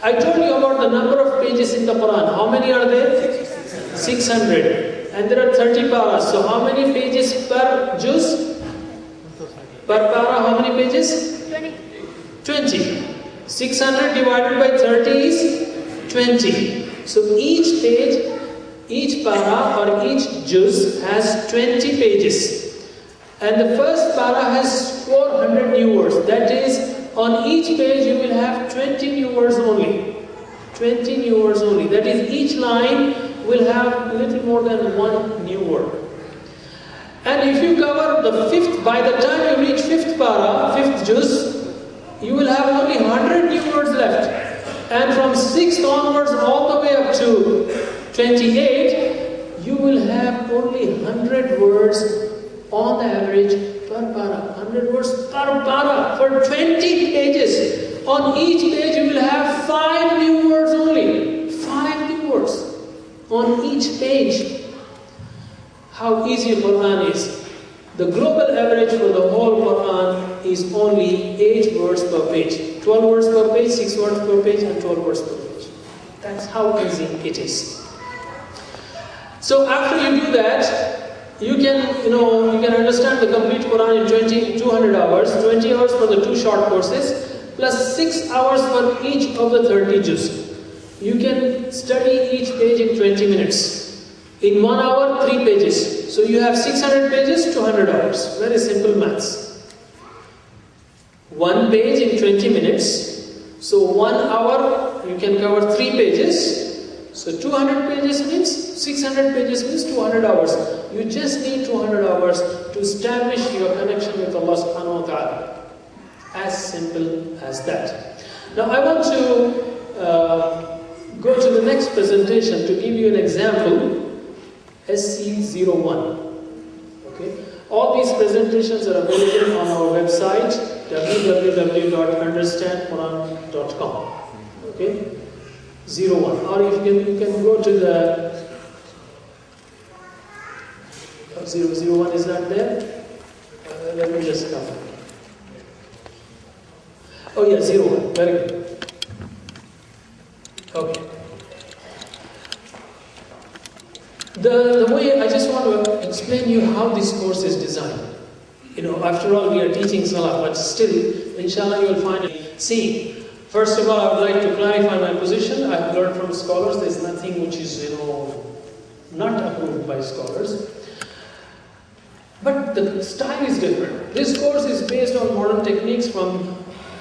I told you about the number of pages in the Quran. How many are there? 600. And there are 30 paras. So how many pages per juz? Per para, how many pages? 20. 600 divided by 30 is 20. So each page, each para or each juz has 20 pages. And the first para has 400 new words. That is, on each page you will have 20 new words only. 20 new words only. That is, each line will have a little more than one new word. And if you cover the fifth, by the time you reach fifth para, fifth juz, you will have only 100 new words left. And from 6th onwards all the way up to 28, you will have only 100 words on the average per para. 100 words per para for 20 pages. On each page you will have 5 new words only. 5 new words on each page. How easy Quran is. The global average for the whole Quran is only 8 words per page. 12 words per page, 6 words per page, and 12 words per page. That's how easy it is. So after you do that, you can understand the complete Quran in 200 hours, 20 hours for the 2 short courses, plus 6 hours for each of the 30 juz. You can study each page in 20 minutes. In 1 hour, 3 pages. So you have 600 pages, 200 hours. Very simple maths. 1 page in 20 minutes. So 1 hour, you can cover 3 pages. So 200 pages means, 600 pages means 200 hours. You just need 200 hours to establish your connection with Allah subhanahu wa ta'ala. As simple as that. Now I want to go to the next presentation to give you an example. SC01. Okay. All these presentations are available on our website www.understandquran.com. Okay. 01. Or if you can go to the 001 is not there. Let me just come. Oh yeah, 01. Very good. Okay. The way I just want to explain you how this course is designed. After all, we are teaching Salah, but still, inshallah, you will find it. See, first of all, I would like to clarify my position. I have learned from scholars. There is nothing which is, not approved by scholars. But the style is different. This course is based on modern techniques from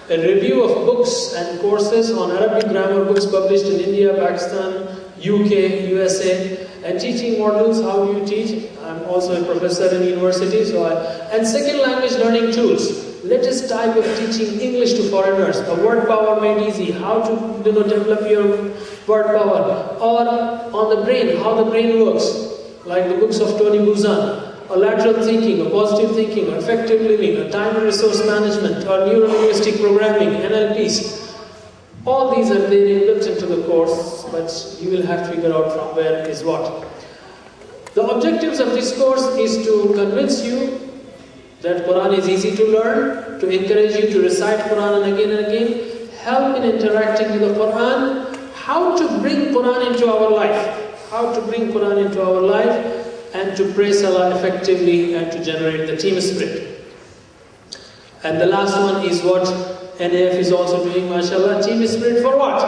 a review of books and courses on Arabic grammar books published in India, Pakistan, UK, USA, and teaching models, how do you teach? I'm also a professor in university, and second language learning tools. Latest type of teaching English to foreigners, a word power made easy, how to develop your word power, or on the brain, how the brain works, like the books of Tony Buzan. Or lateral thinking, or positive thinking, or effective living, or time and resource management, or neuro-linguistic programming, NLPs. All these are very built into the course, but you will have to figure out from where is what. The objectives of this course is to convince you that Quran is easy to learn, to encourage you to recite Quran and again, help in interacting with the Quran, how to bring Quran into our life, and to pray Salah effectively and to generate the team spirit. And the last one is what NAF is also doing, mashallah, team spirit for what?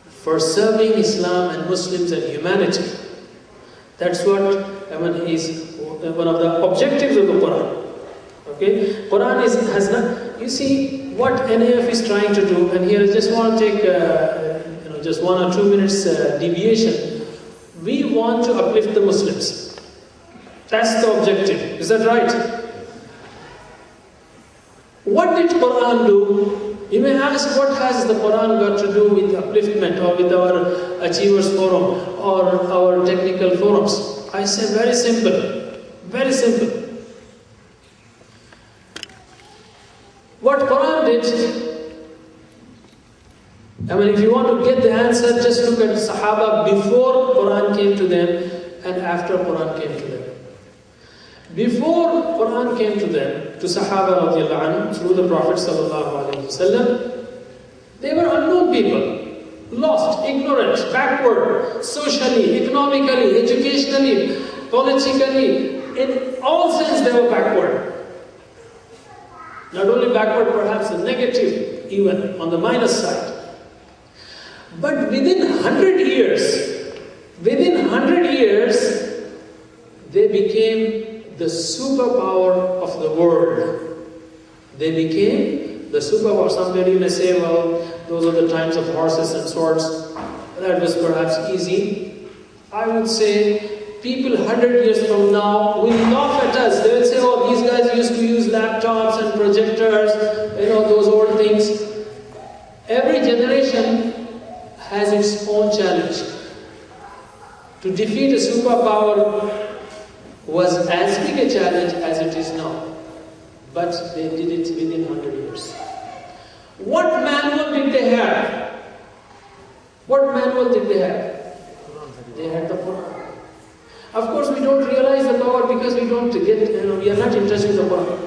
For serving Islam and Muslims and humanity. That's what is one of the objectives of the Quran. Okay? Quran has not, you see what NAF is trying to do, and here I just want to take just 1 or 2 minutes deviation. We want to uplift the Muslims. That's the objective. Is that right? What did Quran do? You may ask, what has the Quran got to do with upliftment or with our Achievers Forum or our technical forums? I say very simple. Very simple. What Quran did, if you want to get the answer, just look at Sahaba before Quran came to them and after Quran came to them. Before Quran came to them, to Sahaba radiallahu anhu, through the Prophet sallallahu alaihi wasallam, they were unknown Poor people, lost, ignorant, backward, socially, economically, educationally, politically, in all sense they were backward. Not only backward, perhaps a negative, even on the minus side. But within 100 years, they became the superpower of the world. They became the superpower. Somebody may say, well, those are the times of horses and swords. That was perhaps easy. I would say, people 100 years from now will laugh at us. They will say, oh, these guys used to use laptops and projectors, those old things. Every generation has its own challenge. To defeat a superpower was as big a challenge as it is now. But they did it within 100 years. What manual did they have? What manual did they have? They had the Quran. Of course, we don't realize the power because we are not interested in the Quran.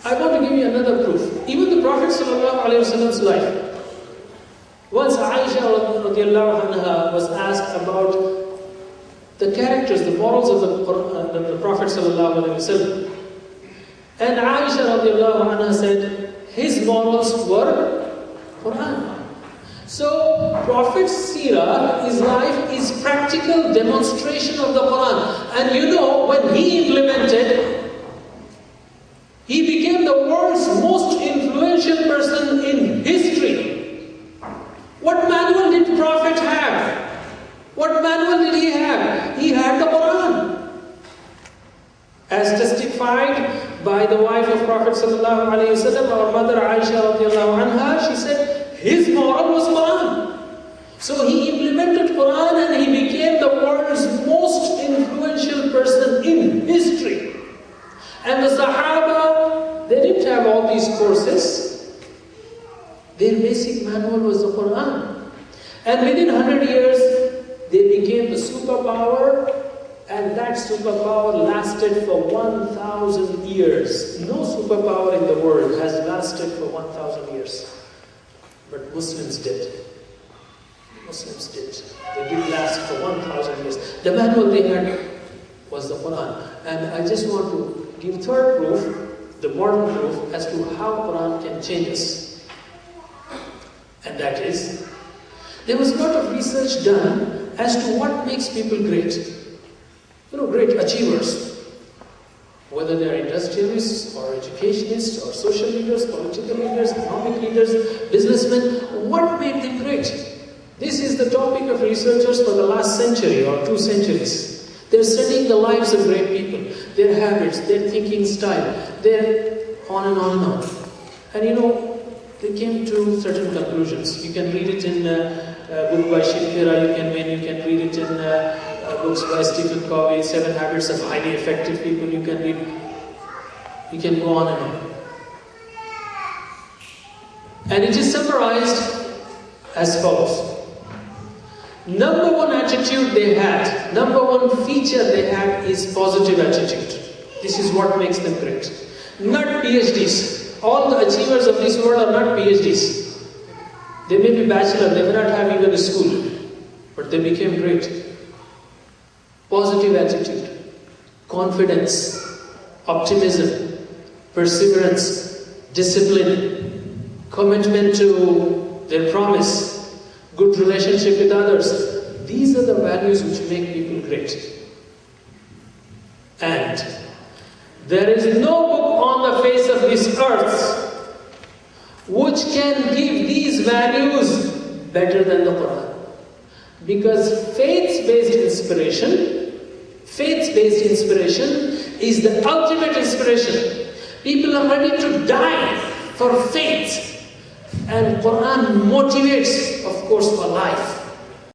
I want to give you another proof. Even the Prophet ﷺ's life. Once Aisha radiallahu anha was asked about the characters, the morals of the Prophet ﷺ. And Aisha radiallahu anha said, his morals were Quran. So, Prophet's seerah, his life, is practical demonstration of the Quran. And when he implemented, he became the world's most influential person in history. What manual did Prophet have? What manual did he have? He had the Quran. As testified by the wife of Prophet sallallahu alaihi wasallam, our mother Aisha radiallahu anha, she said, his moral was Quran. So he implemented Quran and he became the world's most influential person in history. And the Sahaba, they didn't have all these courses. Their basic manual was the Quran. And within 100 years, they became the superpower, and that superpower lasted for 1,000 years. No superpower in the world has lasted for 1,000 years. But Muslims did. They did last for 1,000 years. The manual they had was the Quran. And I just want to give third proof, the modern proof, as to how Quran can change us. And that is, there was a lot of research done as to what makes people great. Great achievers. Whether they are industrialists or educationists or social leaders, political leaders, economic leaders, businessmen, what made them great? This is the topic of researchers for the last century or 2 centuries. They're studying the lives of great people, their habits, their thinking style, their on and on and on. And they came to certain conclusions. You can read it in a book by Shakira, you can read it in books by Stephen Covey, 7 Habits of Highly Effective People, you can read. You can go on and on. And it is summarized as follows. Number one attitude they had, number one feature they had is positive attitude. This is what makes them great. Not PhDs. All the achievers of this world are not PhDs. They may be bachelor, they may not have even a school, but they became great. Positive attitude, confidence, optimism, perseverance, discipline, commitment to their promise, good relationship with others. These are the values which make people great. And there is no book on the face of this earth which can give these values better than the Quran. Because faith-based inspiration is the ultimate inspiration. People are ready to die for faith. And Quran motivates, of course, for life.